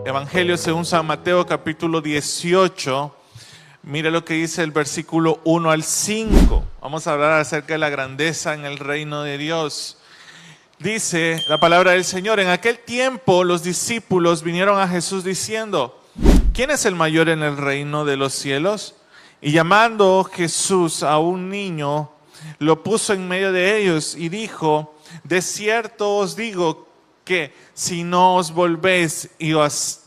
Evangelio según San Mateo capítulo 18. Mire lo que dice el versículo 1 al 5. Vamos a hablar acerca de la grandeza en el reino de Dios. Dice la palabra del Señor: en aquel tiempo los discípulos vinieron a Jesús diciendo: ¿quién es el mayor en el reino de los cielos? Y llamando Jesús a un niño, lo puso en medio de ellos y dijo: de cierto os digo que si no os volvéis y os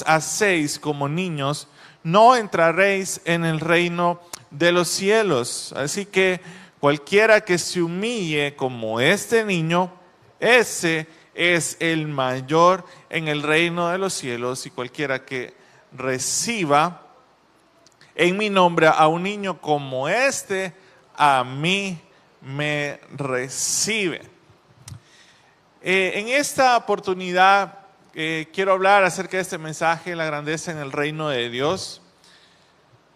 hacéis como niños, no entraréis en el reino de los cielos. Así que cualquiera que se humille como este niño, ese es el mayor en el reino de los cielos. Y cualquiera que reciba en mi nombre a un niño como este, a mí me recibe. En esta oportunidad quiero hablar acerca de este mensaje, la grandeza en el reino de Dios.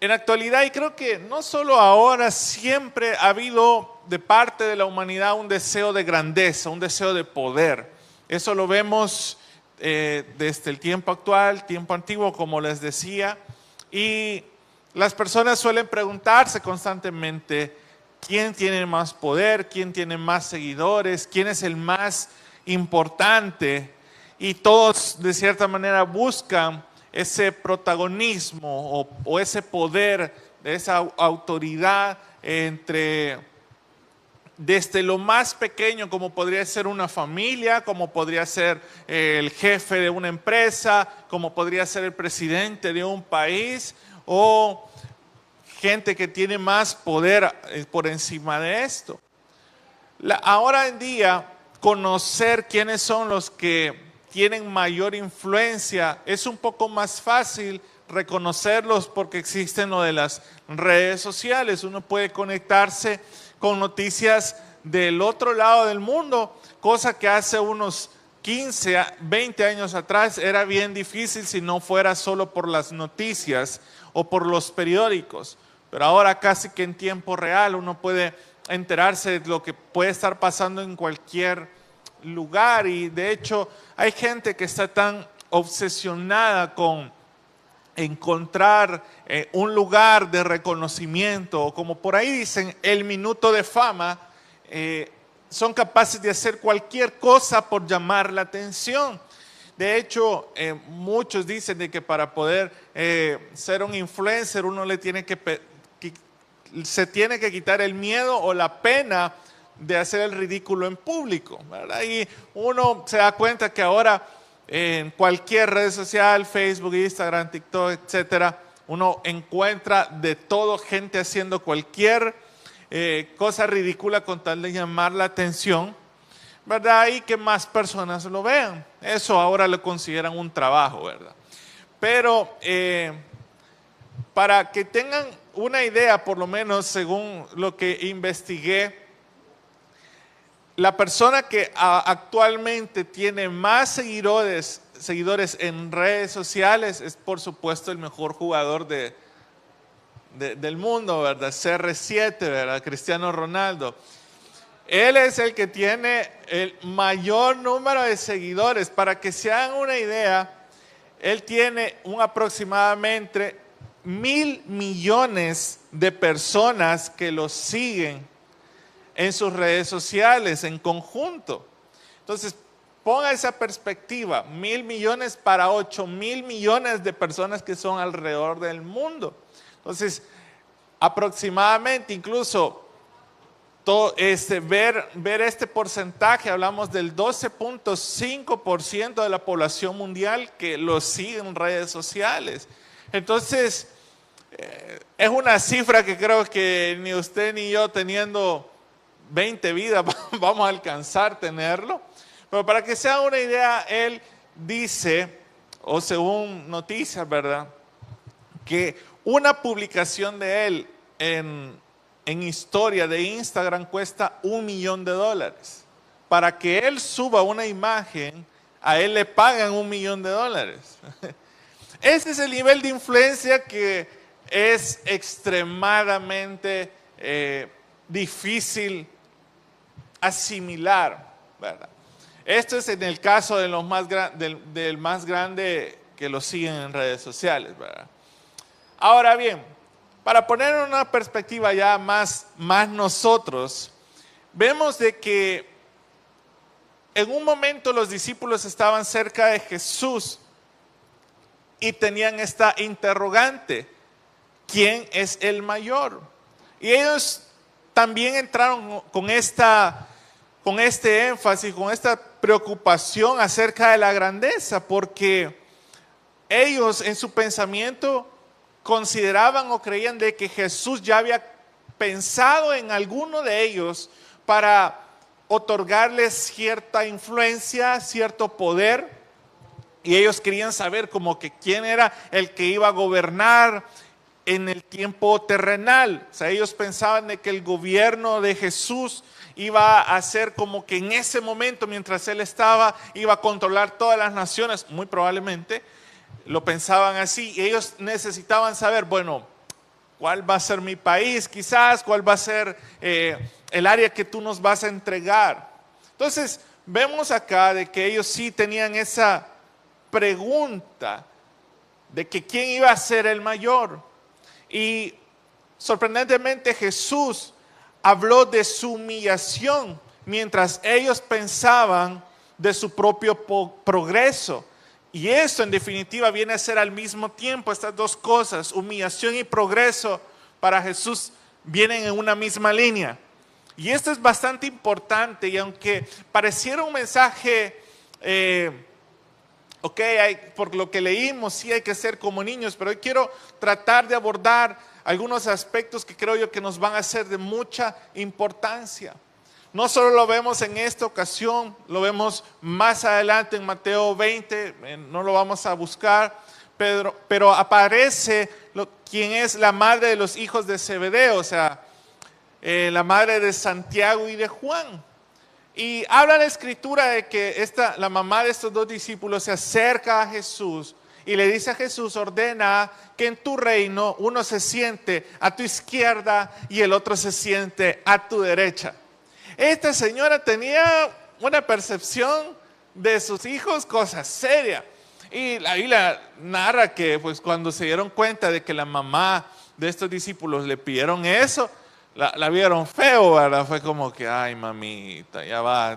En la actualidad, y creo que no solo ahora, siempre ha habido de parte de la humanidad un deseo de grandeza, un deseo de poder. Eso lo vemos desde el tiempo actual, tiempo antiguo, como les decía. Y las personas suelen preguntarse constantemente: ¿quién tiene más poder? ¿Quién tiene más seguidores? ¿Quién es el más importante? Y todos de cierta manera buscan ese protagonismo o ese poder, de esa autoridad desde lo más pequeño, como podría ser una familia, como podría ser el jefe de una empresa, como podría ser el presidente de un país, o gente que tiene más poder por encima de esto. Ahora en día, conocer quiénes son los que tienen mayor influencia es un poco más fácil reconocerlos porque existen lo de las redes sociales. Uno puede conectarse con noticias del otro lado del mundo, cosa que hace unos 15, 20 años atrás era bien difícil si no fuera solo por las noticias o por los periódicos. Pero ahora casi que en tiempo real uno puede enterarse de lo que puede estar pasando en cualquier lugar. Y de hecho hay gente que está tan obsesionada con encontrar un lugar de reconocimiento, o como por ahí dicen, el minuto de fama. Son capaces de hacer cualquier cosa por llamar la atención. De hecho, muchos dicen de que para poder ser un influencer uno se tiene que quitar el miedo o la pena de hacer el ridículo en público, ¿verdad? Y uno se da cuenta que ahora en cualquier red social, Facebook, Instagram, TikTok, etcétera, uno encuentra de todo, gente haciendo cualquier cosa ridícula con tal de llamar la atención, ¿verdad? Y que más personas lo vean. Eso ahora lo consideran un trabajo, ¿verdad? Pero para que tengan una idea, por lo menos según lo que investigué, la persona que actualmente tiene más seguidores en redes sociales es, por supuesto, el mejor jugador del mundo, ¿verdad? CR7, ¿verdad? Cristiano Ronaldo. Él es el que tiene el mayor número de seguidores. Para que se hagan una idea, él tiene aproximadamente 1.000 millones de personas que lo siguen en sus redes sociales en conjunto. Entonces, ponga esa perspectiva: 1.000 millones para 8.000 millones de personas que son alrededor del mundo. Entonces, aproximadamente, incluso ver este porcentaje, hablamos del 12.5% de la población mundial que lo sigue en redes sociales. Entonces, es una cifra que creo que ni usted ni yo, teniendo 20 vidas, vamos a alcanzar tenerlo. Pero para que se haga una idea, él dice, o según noticias, ¿verdad?, que una publicación de él en historia de Instagram cuesta $1 millón. Para que él suba una imagen, a él le pagan $1 millón. Ese es el nivel de influencia que es extremadamente difícil asimilar, ¿verdad? Esto es en el caso de del más grande que lo siguen en redes sociales, ¿verdad? Ahora bien, para poner en una perspectiva ya más nosotros, vemos de que en un momento los discípulos estaban cerca de Jesús y tenían esta interrogante: ¿quién es el mayor? Y ellos también entraron con este énfasis, con esta preocupación acerca de la grandeza, porque ellos en su pensamiento consideraban o creían de que Jesús ya había pensado en alguno de ellos para otorgarles cierta influencia, cierto poder, y ellos querían saber como que quién era el que iba a gobernar en el tiempo terrenal. O sea, ellos pensaban de que el gobierno de Jesús iba a ser como que en ese momento, mientras él estaba, iba a controlar todas las naciones. Muy probablemente lo pensaban así, y ellos necesitaban saber, bueno, ¿cuál va a ser mi país? Quizás, ¿cuál va a ser el área que tú nos vas a entregar? Entonces, vemos acá de que ellos sí tenían esa pregunta de que quién iba a ser el mayor. Y sorprendentemente Jesús habló de su humillación mientras ellos pensaban de su propio progreso. Y eso en definitiva viene a ser al mismo tiempo, estas dos cosas, humillación y progreso, para Jesús vienen en una misma línea. Y esto es bastante importante, y aunque pareciera un mensaje, por lo que leímos, sí hay que ser como niños, pero hoy quiero tratar de abordar algunos aspectos que creo yo que nos van a ser de mucha importancia. No solo lo vemos en esta ocasión, lo vemos más adelante en Mateo 20, no lo vamos a buscar, pero aparece quien es la madre de los hijos de Zebedeo, o sea, la madre de Santiago y de Juan. Y habla la escritura de que la mamá de estos dos discípulos se acerca a Jesús y le dice a Jesús: ordena que en tu reino uno se siente a tu izquierda y el otro se siente a tu derecha. Esta señora tenía una percepción de sus hijos, cosa seria. Y la Biblia narra que pues cuando se dieron cuenta de que la mamá de estos discípulos le pidieron eso, la vieron feo, ¿verdad? Fue como que, ay mamita, ya va,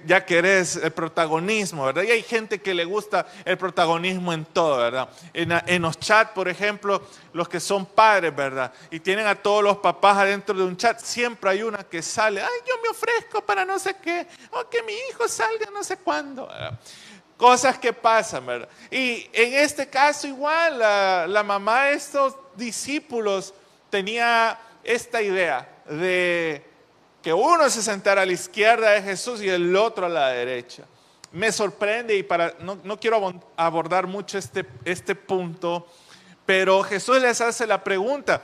ya querés el protagonismo, ¿verdad? Y hay gente que le gusta el protagonismo en todo, ¿verdad? En los chats, por ejemplo, los que son padres, ¿verdad? Y tienen a todos los papás adentro de un chat, siempre hay una que sale: ay, yo me ofrezco para no sé qué, o que mi hijo salga no sé cuándo, ¿verdad? Cosas que pasan, ¿verdad? Y en este caso igual, la mamá de estos discípulos tenía esta idea de que uno se sentara a la izquierda de Jesús y el otro a la derecha. Me sorprende, y no quiero abordar mucho este punto, pero Jesús les hace la pregunta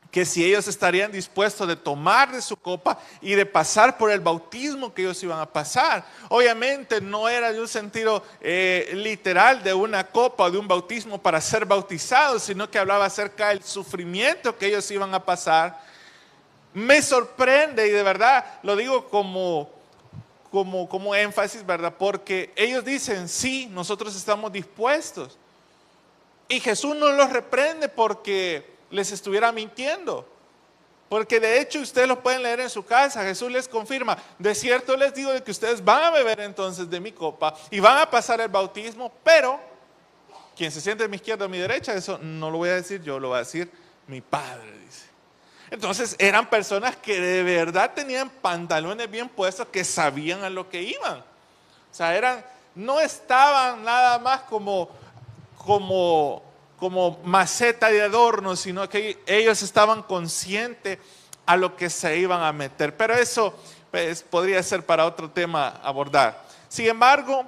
que si ellos estarían dispuestos de tomar de su copa y de pasar por el bautismo que ellos iban a pasar. Obviamente no era de un sentido literal de una copa o de un bautismo para ser bautizados, sino que hablaba acerca del sufrimiento que ellos iban a pasar. Me sorprende, y de verdad lo digo como énfasis, ¿verdad? Porque ellos dicen: sí, nosotros estamos dispuestos. Y Jesús no los reprende porque les estuviera mintiendo, porque de hecho ustedes lo pueden leer en su casa. Jesús les confirma: de cierto les digo de que ustedes van a beber entonces de mi copa y van a pasar el bautismo, pero quien se siente a mi izquierda o a mi derecha, eso no lo voy a decir yo, lo va a decir mi Padre, dice. Entonces eran personas que de verdad tenían pantalones bien puestos, que sabían a lo que iban. O sea, no estaban nada más como maceta de adorno, sino que ellos estaban conscientes a lo que se iban a meter. Pero eso pues, podría ser para otro tema abordar. Sin embargo,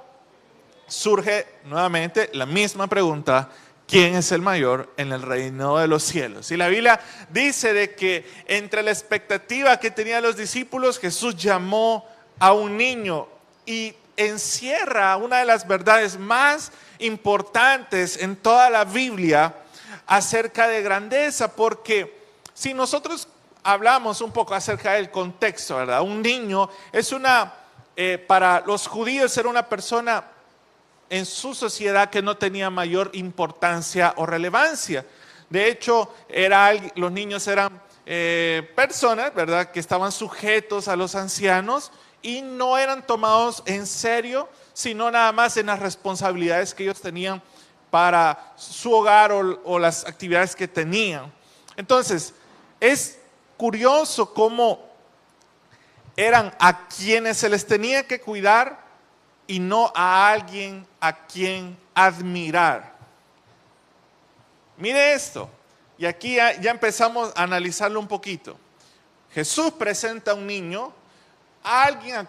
surge nuevamente la misma pregunta: ¿quién es el mayor en el reino de los cielos? Y la Biblia dice de que entre la expectativa que tenían los discípulos, Jesús llamó a un niño y encierra una de las verdades más importantes en toda la Biblia acerca de grandeza, porque si nosotros hablamos un poco acerca del contexto, ¿verdad? Un niño es para los judíos era una persona en su sociedad que no tenía mayor importancia o relevancia. De hecho, los niños eran personas, ¿verdad?, que estaban sujetos a los ancianos y no eran tomados en serio, sino nada más en las responsabilidades que ellos tenían para su hogar o las actividades que tenían. Entonces, es curioso cómo eran a quienes se les tenía que cuidar y no a alguien a quien admirar. Mire esto, y aquí ya empezamos a analizarlo un poquito. Jesús presenta a un niño, a alguien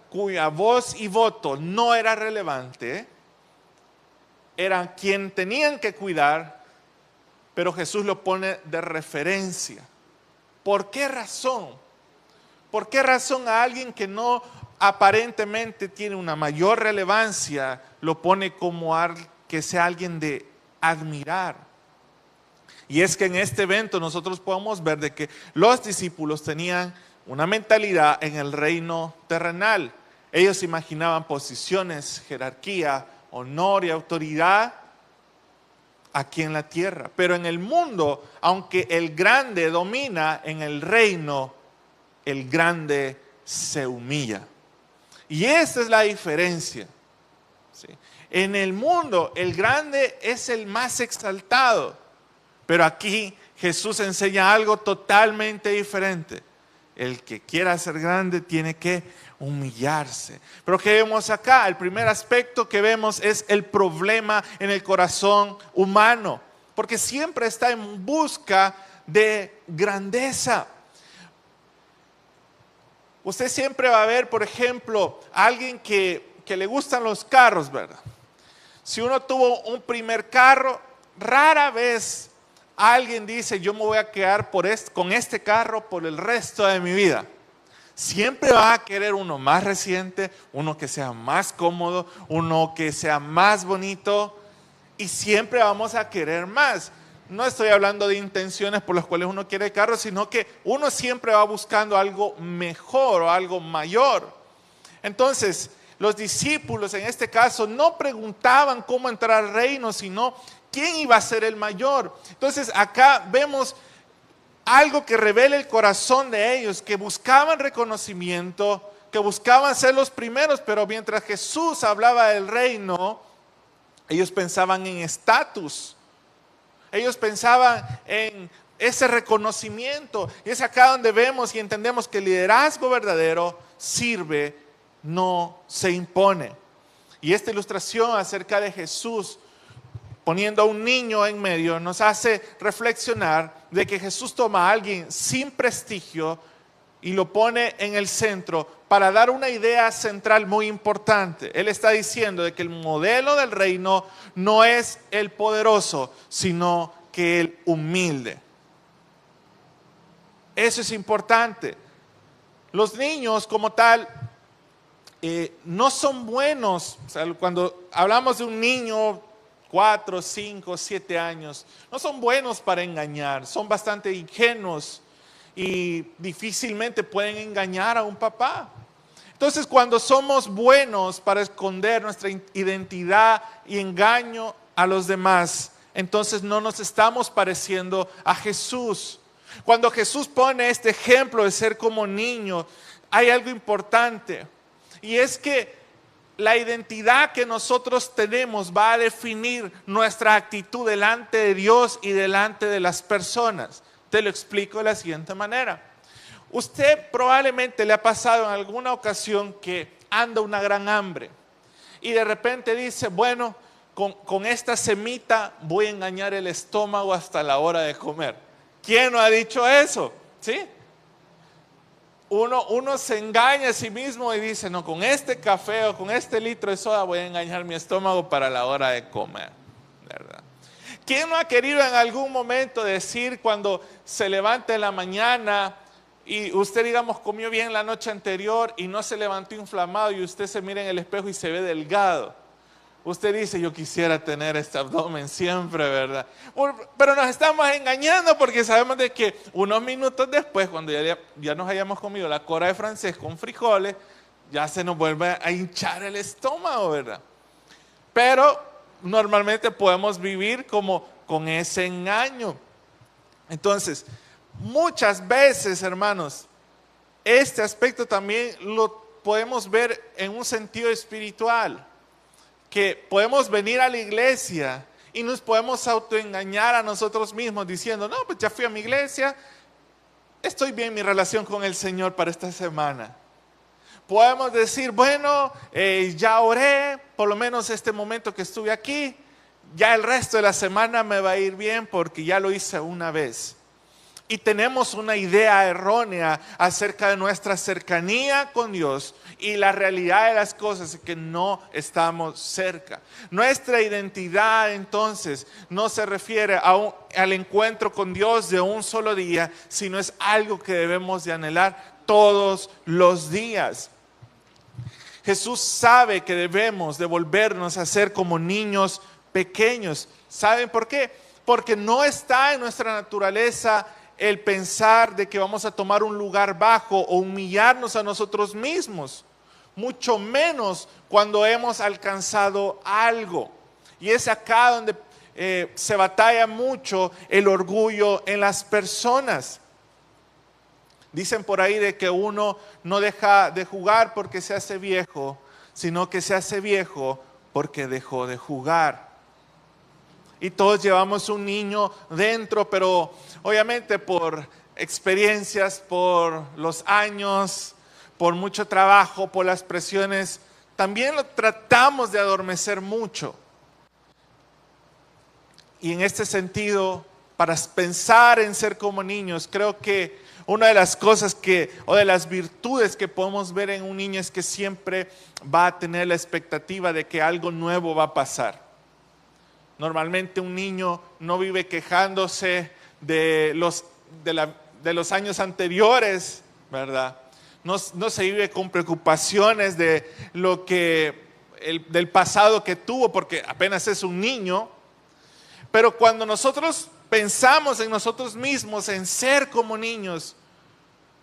cuya voz y voto no era relevante, era quien tenían que cuidar, pero Jesús lo pone de referencia. ¿Por qué razón? ¿Por qué razón a alguien que no aparentemente tiene una mayor relevancia lo pone como que sea alguien de admirar? Y es que en este evento nosotros podemos ver de que los discípulos tenían una mentalidad en el reino terrenal. Ellos imaginaban posiciones, jerarquía, honor y autoridad aquí en la tierra. Pero en el mundo, aunque el grande domina, en el reino, el grande se humilla. Y esa es la diferencia. ¿Sí? En el mundo, el grande es el más exaltado. Pero aquí Jesús enseña algo totalmente diferente. El que quiera ser grande tiene que humillarse. Pero ¿qué vemos acá? El primer aspecto que vemos es el problema en el corazón humano. Porque siempre está en busca de grandeza. Usted siempre va a ver, por ejemplo, a alguien que le gustan los carros, ¿verdad? Si uno tuvo un primer carro, rara vez alguien dice, yo me voy a quedar con este carro por el resto de mi vida. Siempre va a querer uno más reciente, uno que sea más cómodo, uno que sea más bonito, y siempre vamos a querer más. No estoy hablando de intenciones por las cuales uno quiere el carro, sino que uno siempre va buscando algo mejor o algo mayor. Entonces, los discípulos en este caso no preguntaban cómo entrar al reino, sino quién iba a ser el mayor. Entonces, acá vemos algo que revela el corazón de ellos, que buscaban reconocimiento, que buscaban ser los primeros, pero mientras Jesús hablaba del reino, ellos pensaban en estatus. Ellos pensaban en ese reconocimiento. Y es acá donde vemos y entendemos que el liderazgo verdadero sirve, no se impone. Y esta ilustración acerca de Jesús poniendo a un niño en medio nos hace reflexionar de que Jesús toma a alguien sin prestigio y lo pone en el centro para dar una idea central muy importante. Él está diciendo de que el modelo del reino no es el poderoso, sino que el humilde. Eso es importante. Los niños como tal no son buenos. O sea, cuando hablamos de un niño 4, 5, 7 años, no son buenos para engañar, son bastante ingenuos y difícilmente pueden engañar a un papá. Entonces, cuando somos buenos para esconder nuestra identidad y engaño a los demás, entonces no nos estamos pareciendo a Jesús. Cuando Jesús pone este ejemplo de ser como niño, hay algo importante, y es que la identidad que nosotros tenemos va a definir nuestra actitud delante de Dios y delante de las personas. Te lo explico de la siguiente manera. Usted probablemente le ha pasado en alguna ocasión que anda una gran hambre y de repente dice, bueno, con esta semita voy a engañar el estómago hasta la hora de comer. ¿Quién no ha dicho eso? ¿Sí? Uno se engaña a sí mismo y dice, no, con este café o con este litro de soda voy a engañar mi estómago para la hora de comer, ¿verdad? ¿Quién no ha querido en algún momento decir cuando se levanta en la mañana y usted, digamos, comió bien la noche anterior y no se levantó inflamado y usted se mira en el espejo y se ve delgado? Usted dice, yo quisiera tener este abdomen siempre, ¿verdad? Pero nos estamos engañando porque sabemos de que unos minutos después, cuando ya nos hayamos comido la cora de francés con frijoles, ya se nos vuelve a hinchar el estómago, ¿verdad? pero normalmente podemos vivir como con ese engaño. Entonces, muchas veces, hermanos, este aspecto también lo podemos ver en un sentido espiritual, que podemos venir a la iglesia y nos podemos autoengañar a nosotros mismos diciendo, no, pues ya fui a mi iglesia, estoy bien en mi relación con el Señor para esta semana. Podemos decir, bueno, ya oré, por lo menos este momento que estuve aquí, ya el resto de la semana me va a ir bien porque ya lo hice una vez. Y tenemos una idea errónea acerca de nuestra cercanía con Dios y la realidad de las cosas es que no estamos cerca. Nuestra identidad entonces no se refiere al encuentro con Dios de un solo día, sino es algo que debemos de anhelar todos los días. Jesús sabe que debemos de volvernos a ser como niños pequeños. ¿Saben por qué? Porque no está en nuestra naturaleza el pensar de que vamos a tomar un lugar bajo o humillarnos a nosotros mismos, mucho menos cuando hemos alcanzado algo. Y es acá donde se batalla mucho el orgullo en las personas. Dicen por ahí de que uno no deja de jugar porque se hace viejo, sino que se hace viejo porque dejó de jugar. Y todos llevamos un niño dentro, pero obviamente por experiencias, por los años, por mucho trabajo, por las presiones, también lo tratamos de adormecer mucho. Y en este sentido, para pensar en ser como niños, creo que una de las cosas o de las virtudes que podemos ver en un niño es que siempre va a tener la expectativa de que algo nuevo va a pasar. Normalmente un niño no vive quejándose de los años anteriores, ¿verdad? No se vive con preocupaciones de del pasado que tuvo, porque apenas es un niño. Pero cuando nosotros pensamos en nosotros mismos, en ser como niños,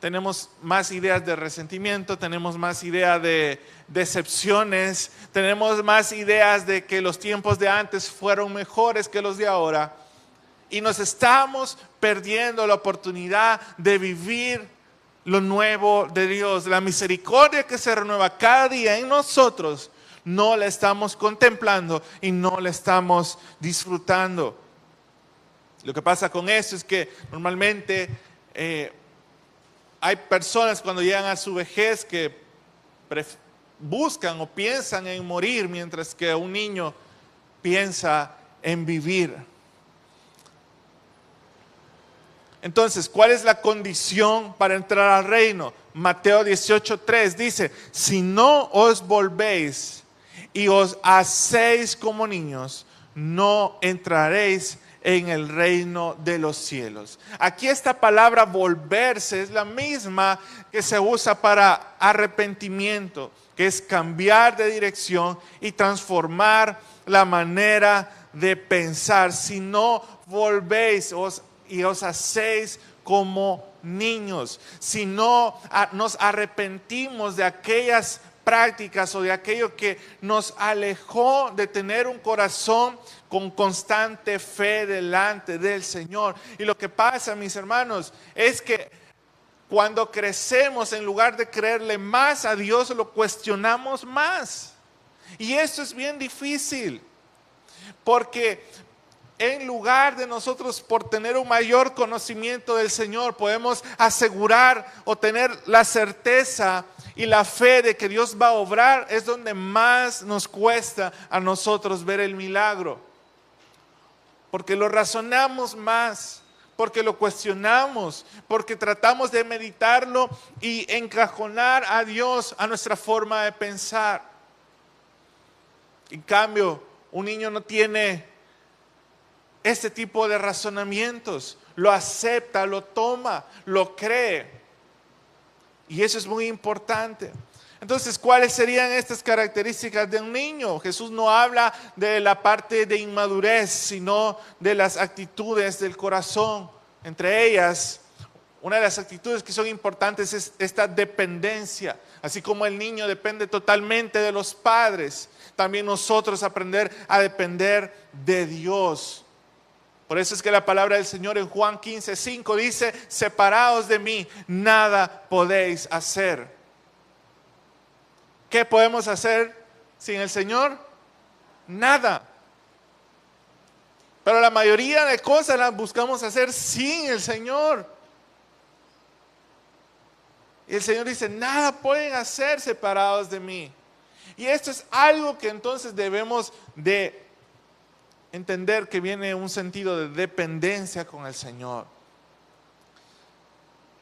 tenemos más ideas de resentimiento, tenemos más ideas de decepciones, tenemos más ideas de que los tiempos de antes fueron mejores que los de ahora. Y nos estamos perdiendo la oportunidad de vivir lo nuevo de Dios. La misericordia que se renueva cada día en nosotros, no la estamos contemplando y no la estamos disfrutando. Lo que pasa con esto es que normalmente hay personas cuando llegan a su vejez que buscan o piensan en morir, mientras que un niño piensa en vivir. Entonces, ¿cuál es la condición para entrar al reino? Mateo 18:3 dice, si no os volvéis y os hacéis como niños, no entraréis en el reino de los cielos. Aquí esta palabra volverse es la misma que se usa para arrepentimiento, que es cambiar de dirección y transformar la manera de pensar. Si no volvéis y os hacéis como niños, si no nos arrepentimos de aquellas prácticas o de aquello que nos alejó de tener un corazón con constante fe delante del Señor. Y lo que pasa, mis hermanos, es que cuando crecemos, en lugar de creerle más a Dios, lo cuestionamos más. Y esto es bien difícil, porque en lugar de nosotros por tener un mayor conocimiento del Señor, podemos asegurar o tener la certeza y la fe de que Dios va a obrar, es donde más nos cuesta a nosotros ver el milagro. Porque lo razonamos más, porque lo cuestionamos, porque tratamos de meditarlo y encajonar a Dios a nuestra forma de pensar. En cambio, un niño no tiene este tipo de razonamientos, lo acepta, lo toma, lo cree. Y eso es muy importante. Entonces, ¿cuáles serían estas características de un niño? Jesús no habla de la parte de inmadurez, sino de las actitudes del corazón. Entre ellas, una de las actitudes que son importantes es esta dependencia. Así como el niño depende totalmente de los padres, también nosotros aprender a depender de Dios. Por eso es que la palabra del Señor en Juan 15:5 dice: separados de mí, nada podéis hacer. ¿Qué podemos hacer sin el Señor? Nada. Pero la mayoría de cosas las buscamos hacer sin el Señor. Y el Señor dice: nada pueden hacer separados de mí. Y esto es algo que entonces debemos de entender, que viene un sentido de dependencia con el Señor.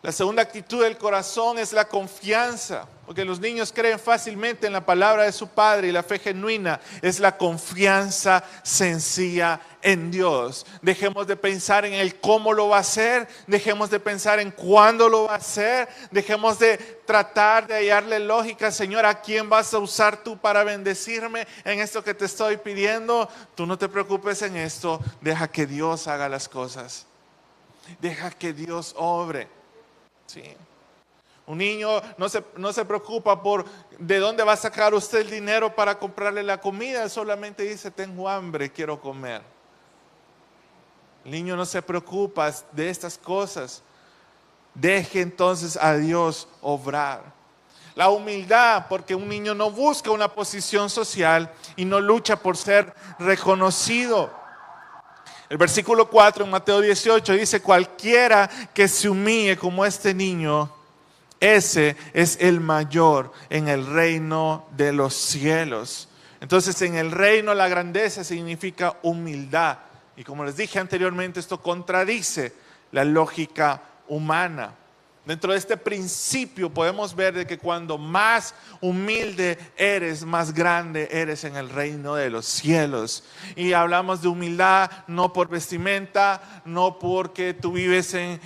La segunda actitud del corazón es la confianza, porque los niños creen fácilmente en la palabra de su padre, y la fe genuina es la confianza sencilla en Dios. Dejemos de pensar en el cómo lo va a hacer, dejemos de pensar en cuándo lo va a hacer, dejemos de tratar de hallarle lógica. Señor, ¿a quién vas a usar tú para bendecirme en esto que te estoy pidiendo? Tú no te preocupes en esto, deja que Dios haga las cosas, deja que Dios obre. Sí. Un niño no se preocupa por de dónde va a sacar usted el dinero para comprarle la comida, solamente dice: tengo hambre, quiero comer. El niño no se preocupa de estas cosas. Deje entonces a Dios obrar. La humildad, porque un niño no busca una posición social y no lucha por ser reconocido. El versículo 4 en Mateo 18 dice: cualquiera que se humille como este niño, ese es el mayor en el reino de los cielos. Entonces, en el reino la grandeza significa humildad. Y como les dije anteriormente, esto contradice la lógica humana. Dentro de este principio podemos ver de que cuando más humilde eres, más grande eres en el reino de los cielos. Y hablamos de humildad no por vestimenta, no porque tú vives en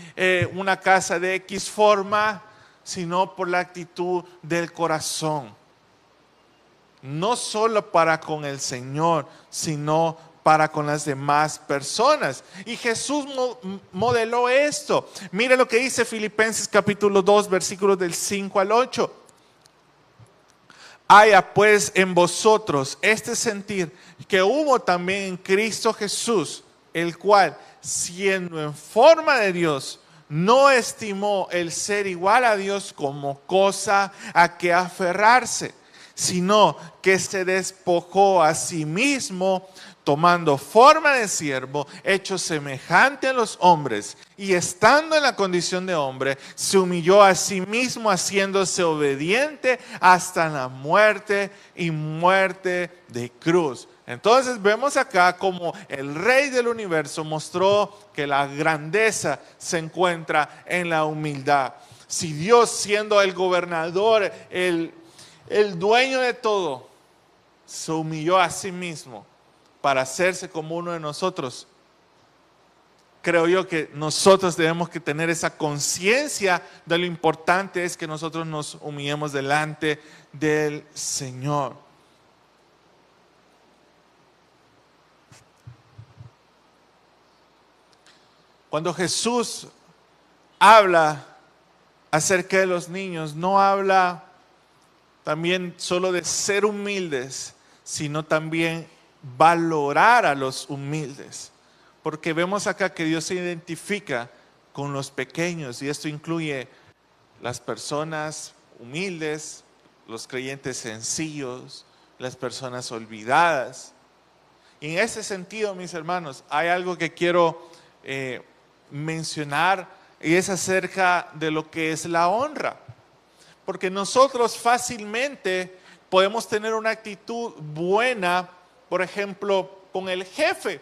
una casa de X forma, sino por la actitud del corazón. No solo para con el Señor, sino para con las demás personas. Y Jesús modeló esto. Mire lo que dice Filipenses capítulo 2, versículos del 5 al 8. Haya pues en vosotros este sentir que hubo también en Cristo Jesús, el cual, siendo en forma de Dios, no estimó el ser igual a Dios como cosa a que aferrarse, sino que se despojó a sí mismo, tomando forma de siervo, hecho semejante a los hombres, y estando en la condición de hombre, se humilló a sí mismo, haciéndose obediente hasta la muerte y muerte de cruz. Entonces vemos acá como el Rey del universo mostró que la grandeza se encuentra en la humildad. Si Dios, siendo el gobernador, el dueño de todo, se humilló a sí mismo para hacerse como uno de nosotros, creo yo que nosotros debemos que tener esa conciencia de lo importante es que nosotros nos humillemos delante del Señor. Cuando Jesús habla acerca de los niños, no habla también solo de ser humildes, sino también valorar a los humildes, porque vemos acá que Dios se identifica con los pequeños, y esto incluye las personas humildes, los creyentes sencillos, las personas olvidadas. Y en ese sentido, mis hermanos, hay algo que quiero mencionar, y es acerca de lo que es la honra, porque nosotros fácilmente podemos tener una actitud buena, por ejemplo, con el jefe.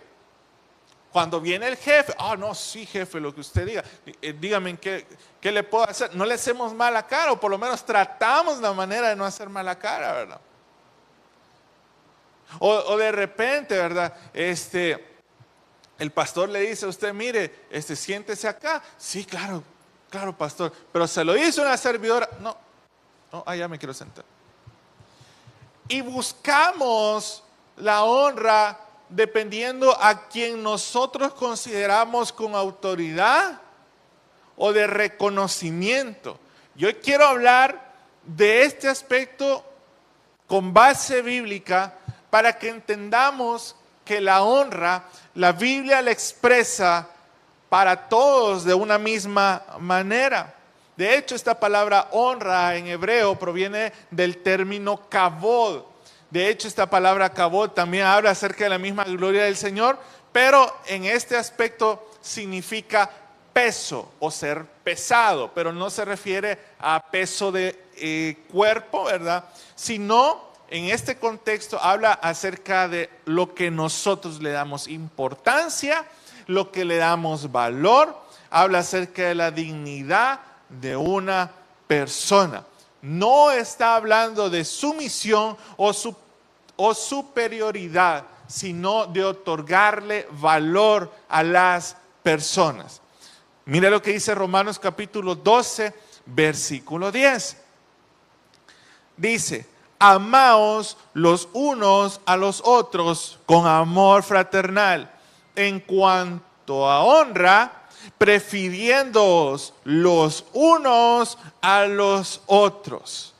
Cuando viene el jefe, no, sí, jefe, lo que usted diga, dígame qué le puedo hacer. No le hacemos mala cara, o por lo menos tratamos la manera de no hacer mala cara, ¿verdad? O de repente, ¿verdad? El pastor le dice a usted: mire, siéntese acá. Sí, claro, pastor. Pero se lo hizo una servidora. No, ya me quiero sentar. Y buscamos la honra dependiendo a quien nosotros consideramos con autoridad o de reconocimiento. Yo quiero hablar de este aspecto con base bíblica para que entendamos que la honra, la Biblia la expresa para todos de una misma manera. De hecho, esta palabra honra en hebreo proviene del término kavod. De hecho, esta palabra kavod también habla acerca de la misma gloria del Señor, pero en este aspecto significa peso o ser pesado, pero no se refiere a peso de cuerpo, ¿verdad? Sino en este contexto habla acerca de lo que nosotros le damos importancia, lo que le damos valor, habla acerca de la dignidad de una persona. No está hablando de sumisión o superioridad, sino de otorgarle valor a las personas. Mira lo que dice Romanos capítulo 12, versículo 10. Dice: amaos los unos a los otros con amor fraternal. En cuanto a honra, prefiriéndoos los unos a los otros.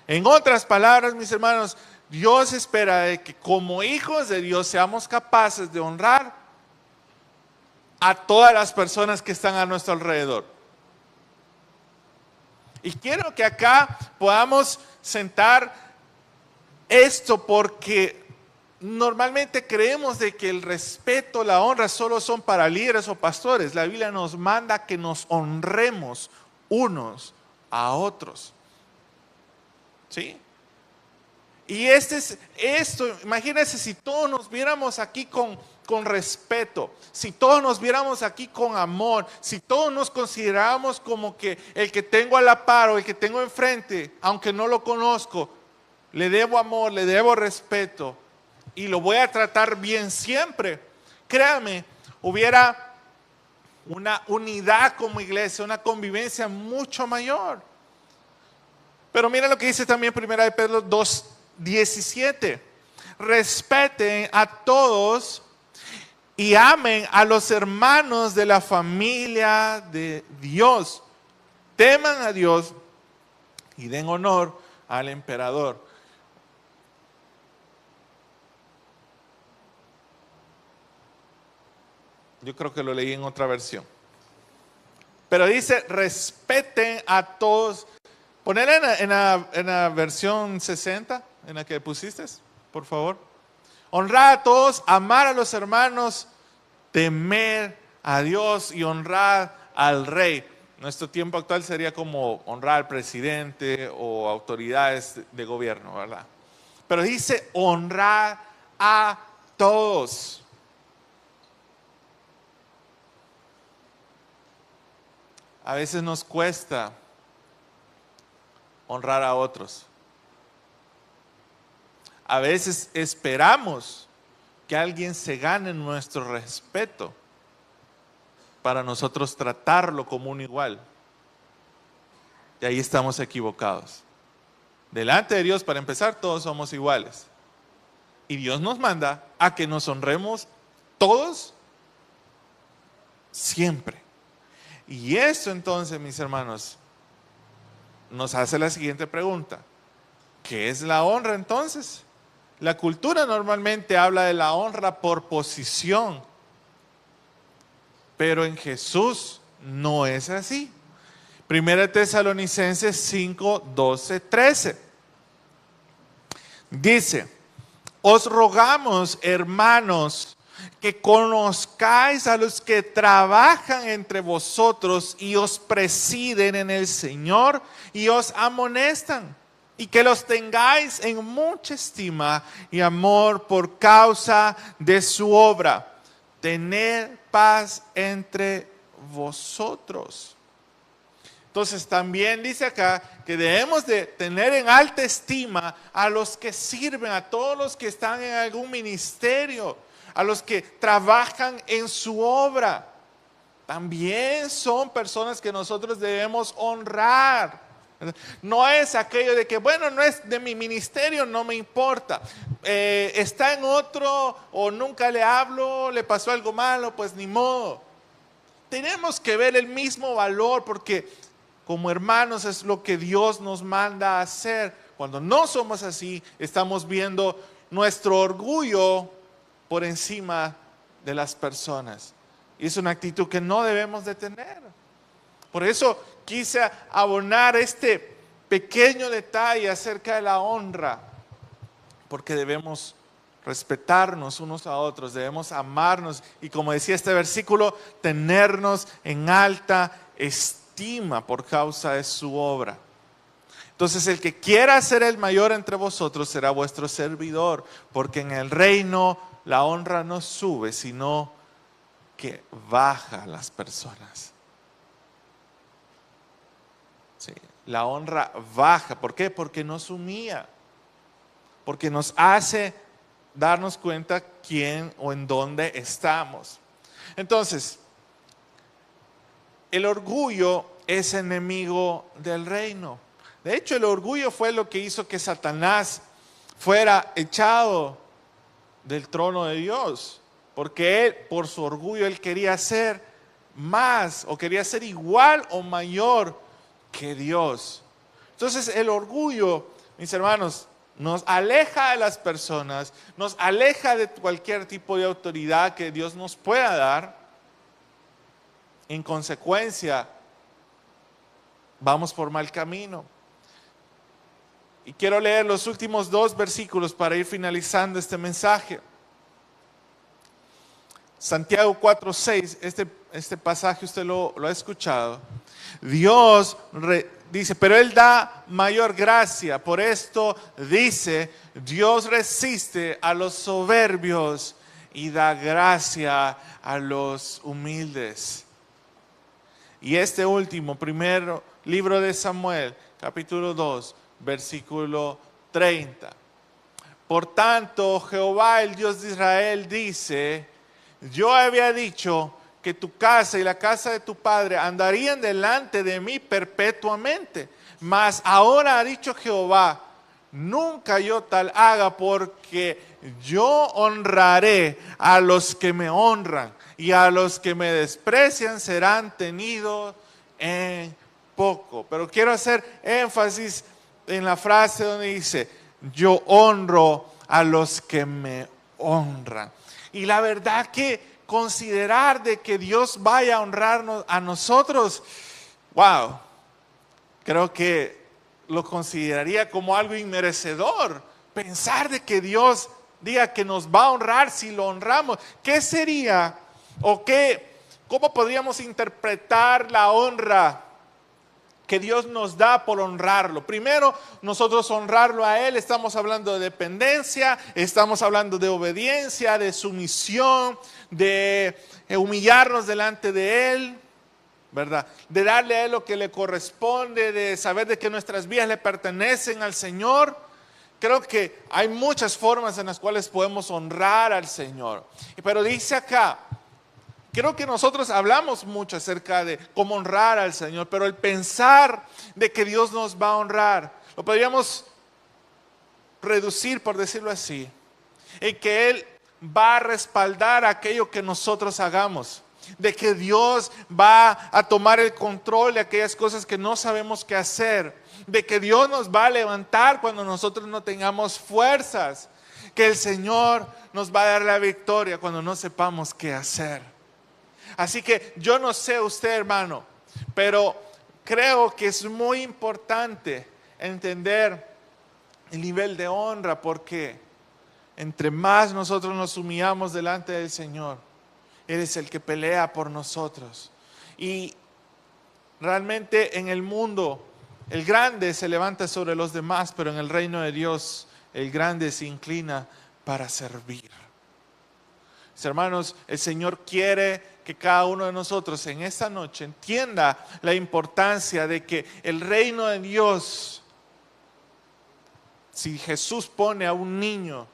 En otras palabras, mis hermanos, Dios espera de que como hijos de Dios seamos capaces de honrar a todas las personas que están a nuestro alrededor. Y quiero que acá podamos sentar esto porque normalmente creemos de que el respeto, la honra solo son para líderes o pastores. La Biblia nos manda que nos honremos unos a otros. ¿Sí? Y imagínense si todos nos viéramos aquí con respeto, si todos nos viéramos aquí con amor, si todos nos consideráramos como que el que tengo a la par o el que tengo enfrente, aunque no lo conozco, le debo amor, le debo respeto y lo voy a tratar bien siempre. Créame, hubiera una unidad como iglesia, una convivencia mucho mayor. Pero mira lo que dice también 1 Pedro 2:17. Respeten a todos y amen a los hermanos de la familia de Dios. Teman a Dios y den honor al emperador. Yo creo que lo leí en otra versión. Pero dice, respeten a todos. Poner en la versión 60, en la que pusiste, por favor. Honrar a todos, amar a los hermanos, temer a Dios y honrar al rey. Nuestro tiempo actual sería como honrar al presidente o autoridades de gobierno, ¿verdad? Pero dice honrar a todos. A veces nos cuesta honrar a otros. A veces esperamos que alguien se gane nuestro respeto para nosotros tratarlo como un igual. Y ahí estamos equivocados. Delante de Dios, para empezar, todos somos iguales. Y Dios nos manda a que nos honremos todos siempre. Y eso entonces, mis hermanos, nos hace la siguiente pregunta. ¿Qué es la honra entonces? La cultura normalmente habla de la honra por posición, pero en Jesús no es así. 1 Tesalonicenses 5, 12, 13. Dice, os rogamos, hermanos, que conozcáis a los que trabajan entre vosotros y os presiden en el Señor y os amonestan, y que los tengáis en mucha estima y amor por causa de su obra. Tener paz entre vosotros. Entonces también dice acá que debemos de tener en alta estima a los que sirven, a todos los que están en algún ministerio, a los que trabajan en su obra. También son personas que nosotros debemos honrar. No es aquello de que, bueno, no es de mi ministerio, no me importa. Está en otro o nunca le hablo, le pasó algo malo, pues ni modo. tenemos que ver el mismo valor porque como hermanos es lo que Dios nos manda a hacer. Cuando no somos así, estamos viendo nuestro orgullo por encima de las personas. Y es una actitud que no debemos de tener. Por eso quise abonar este pequeño detalle acerca de la honra, porque debemos respetarnos unos a otros, debemos amarnos y como decía este versículo, tenernos en alta estima por causa de su obra. Entonces el que quiera ser el mayor entre vosotros será vuestro servidor, porque en el reino la honra no sube, sino que baja a las personas. Sí, la honra baja. ¿Por qué? Porque nos humilla, porque nos hace darnos cuenta quién o en dónde estamos. Entonces, el orgullo es enemigo del reino. De hecho, el orgullo fue lo que hizo que Satanás fuera echado del trono de Dios. Porque él, por su orgullo, él quería ser más o quería ser igual o mayor que Dios. Entonces, el orgullo, mis hermanos, nos aleja de las personas, nos aleja de cualquier tipo de autoridad que Dios nos pueda dar. En consecuencia, vamos por mal camino. Y quiero leer los últimos 2 versículos para ir finalizando este mensaje. Santiago 4:6, este pasaje usted lo ha escuchado. Dios dice, pero Él da mayor gracia. Por esto dice, Dios resiste a los soberbios y da gracia a los humildes. Y este último, primer libro de Samuel, capítulo 2, versículo 30. Por tanto, Jehová, el Dios de Israel, dice, yo había dicho que tu casa y la casa de tu padre andarían delante de mí perpetuamente. Mas ahora ha dicho Jehová, nunca yo tal haga, porque yo honraré a los que me honran y a los que me desprecian serán tenidos en poco. Pero quiero hacer énfasis en la frase donde dice, yo honro a los que me honran. Y la verdad que considerar de que Dios vaya a honrarnos a nosotros, wow, creo que lo consideraría como algo inmerecedor. Pensar de que Dios diga que nos va a honrar si lo honramos. ¿Qué sería o cómo podríamos interpretar la honra que Dios nos da por honrarlo? Primero, nosotros honrarlo a Él, estamos hablando de dependencia, estamos hablando de obediencia, de sumisión, de humillarnos delante de Él, ¿verdad? De darle a Él lo que le corresponde, de saber de que nuestras vidas le pertenecen al Señor. Creo que hay muchas formas en las cuales podemos honrar al Señor. Pero dice acá, creo que nosotros hablamos mucho acerca de cómo honrar al Señor, pero el pensar de que Dios nos va a honrar, lo podríamos reducir, por decirlo así, en que Él va a respaldar aquello que nosotros hagamos, de que Dios va a tomar el control de aquellas cosas que no sabemos qué hacer, de que Dios nos va a levantar cuando nosotros no tengamos fuerzas, que el Señor nos va a dar la victoria cuando no sepamos qué hacer. Así que yo no sé usted, hermano, pero creo que es muy importante entender el nivel de honra, porque entre más nosotros nos humillamos delante del Señor, Él es el que pelea por nosotros. Y realmente en el mundo, el grande se levanta sobre los demás, pero en el reino de Dios, el grande se inclina para servir. Mis hermanos, el Señor quiere que cada uno de nosotros en esta noche entienda la importancia de que el reino de Dios, si Jesús pone a un niño,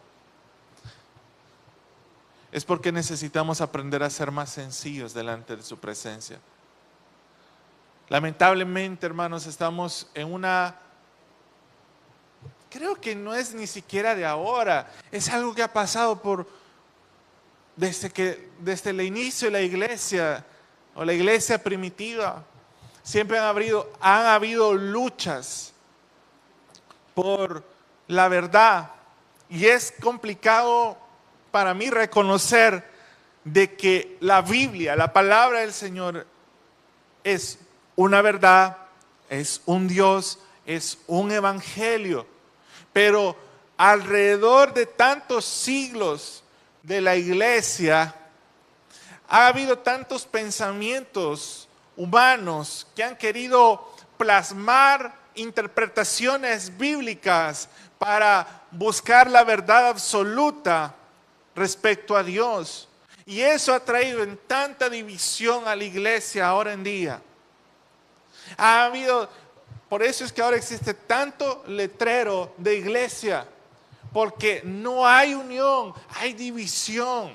es porque necesitamos aprender a ser más sencillos delante de su presencia. Lamentablemente, hermanos, estamos en creo que no es ni siquiera de ahora, es algo que ha pasado desde el inicio de la iglesia, o la iglesia primitiva. Siempre han habido luchas por la verdad. Y es complicado para mí reconocer de que la Biblia, la palabra del Señor, es una verdad, es un Dios, es un evangelio. Pero alrededor de tantos siglos de la iglesia, ha habido tantos pensamientos humanos que han querido plasmar interpretaciones bíblicas para buscar la verdad absoluta respecto a Dios. Y eso ha traído en tanta división a la iglesia ahora en día. Por eso es que ahora existe tanto letrero de iglesia, porque no hay unión, hay división.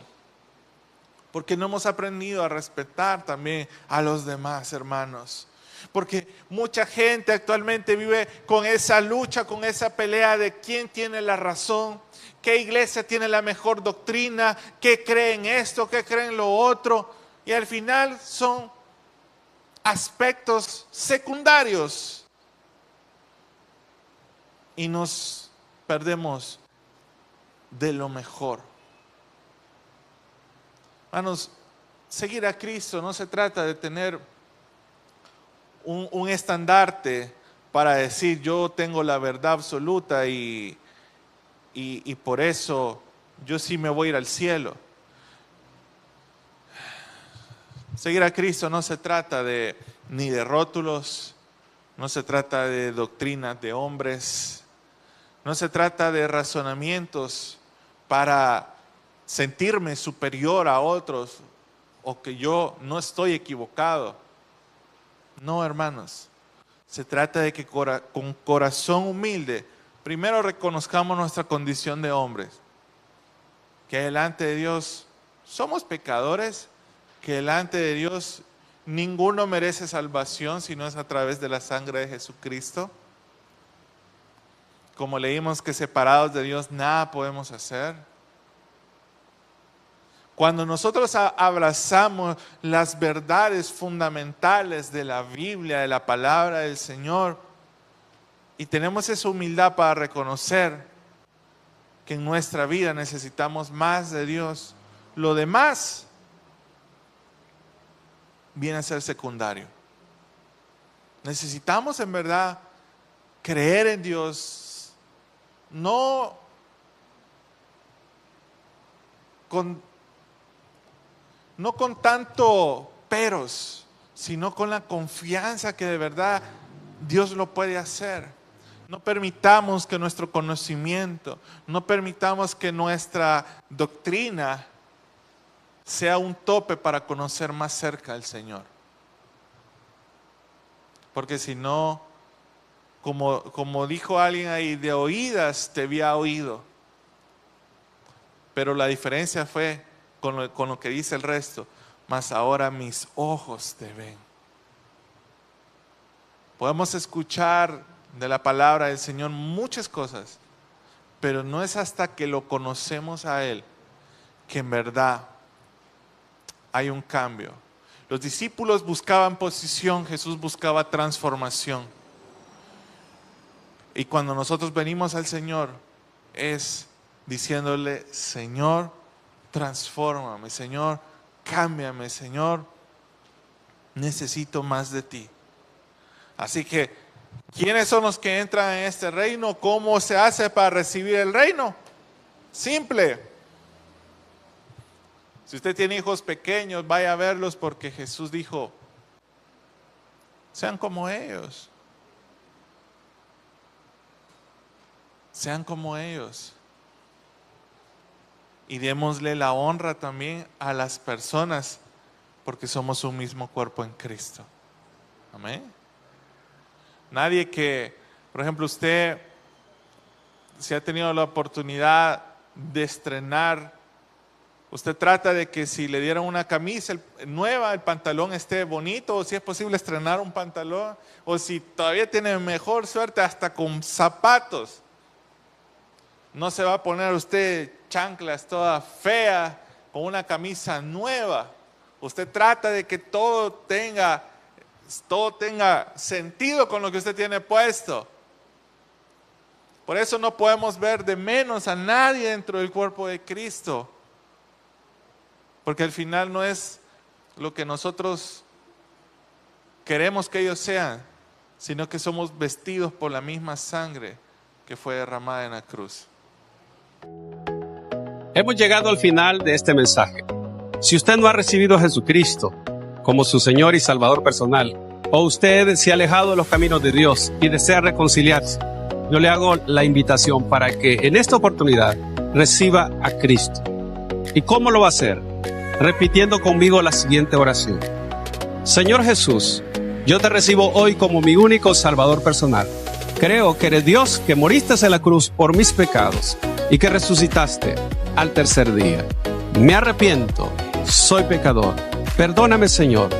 Porque no hemos aprendido a respetar también a los demás, hermanos. Porque mucha gente actualmente vive con esa lucha, con esa pelea de quién tiene la razón, qué iglesia tiene la mejor doctrina, qué creen esto, qué creen lo otro. Y al final son aspectos secundarios. Y nos perdemos de lo mejor. Hermanos, seguir a Cristo no se trata de tener un estandarte para decir yo tengo la verdad absoluta y por eso yo sí me voy a ir al cielo. Seguir a Cristo no se trata ni de rótulos, no se trata de doctrinas de hombres, no se trata de razonamientos para sentirme superior a otros o que yo no estoy equivocado. No, hermanos, se trata de que con corazón humilde primero reconozcamos nuestra condición de hombres, que delante de Dios somos pecadores, que delante de Dios ninguno merece salvación si no es a través de la sangre de Jesucristo. Como leímos que separados de Dios nada podemos hacer. Cuando nosotros abrazamos las verdades fundamentales de la Biblia, de la palabra del Señor, y tenemos esa humildad para reconocer que en nuestra vida necesitamos más de Dios, lo demás viene a ser secundario. Necesitamos en verdad creer en Dios, no con tanto peros, sino con la confianza que de verdad Dios lo puede hacer. No permitamos que nuestro conocimiento, no permitamos que nuestra doctrina sea un tope para conocer más cerca al Señor. Porque si no, como dijo alguien ahí, de oídas te había oído. Pero la diferencia fue con lo que dice el resto, mas ahora mis ojos te ven. Podemos escuchar de la palabra del Señor muchas cosas, pero no es hasta que lo conocemos a Él que en verdad hay un cambio. Los discípulos buscaban posición, Jesús buscaba transformación. Y cuando nosotros venimos al Señor es diciéndole, Señor, transfórmame, Señor, cámbiame, Señor, necesito más de ti. Así que, ¿quiénes son los que entran en este reino? ¿Cómo se hace para recibir el reino? Simple. Si usted tiene hijos pequeños, vaya a verlos porque Jesús dijo, sean como ellos. Sean como ellos. Y démosle la honra también a las personas porque somos un mismo cuerpo en Cristo. Amén. Nadie que, por ejemplo, usted, si ha tenido la oportunidad de estrenar, usted trata de que si le dieran una camisa nueva, el pantalón esté bonito, o si es posible estrenar un pantalón, o si todavía tiene mejor suerte, hasta con zapatos. No se va a poner usted chanclas toda fea con una camisa nueva. Usted trata de que todo tenga sentido con lo que usted tiene puesto. Por eso no podemos ver de menos a nadie dentro del cuerpo de Cristo. Porque al final no es lo que nosotros queremos que ellos sean, sino que somos vestidos por la misma sangre que fue derramada en la cruz. Hemos llegado al final de este mensaje. Si usted no ha recibido a Jesucristo como su Señor y Salvador personal, o usted se ha alejado de los caminos de Dios y desea reconciliarse, yo le hago la invitación para que en esta oportunidad reciba a Cristo. ¿Y cómo lo va a hacer? Repitiendo conmigo la siguiente oración. Señor Jesús, yo te recibo hoy como mi único Salvador personal. Creo que eres Dios, que moriste en la cruz por mis pecados y que resucitaste al tercer día. Me arrepiento, soy pecador. Perdóname, Señor.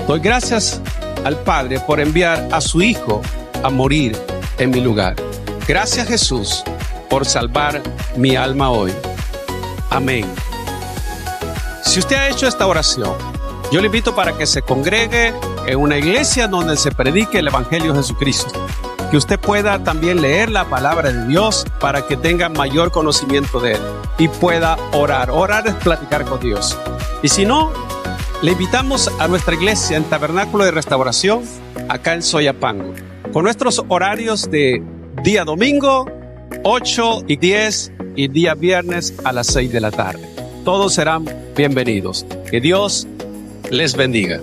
Doy gracias al Padre por enviar a su Hijo a morir en mi lugar. Gracias, Jesús, por salvar mi alma hoy. Amén. Si usted ha hecho esta oración, yo le invito para que se congregue en una iglesia donde se predique el Evangelio de Jesucristo. Que usted pueda también leer la palabra de Dios para que tenga mayor conocimiento de Él y pueda orar. Orar es platicar con Dios. Y si no, le invitamos a nuestra iglesia en Tabernáculo de Restauración, acá en Soyapango, con nuestros horarios de día domingo, 8 y 10, y día viernes a las 6 de la tarde. Todos serán bienvenidos. Que Dios les bendiga.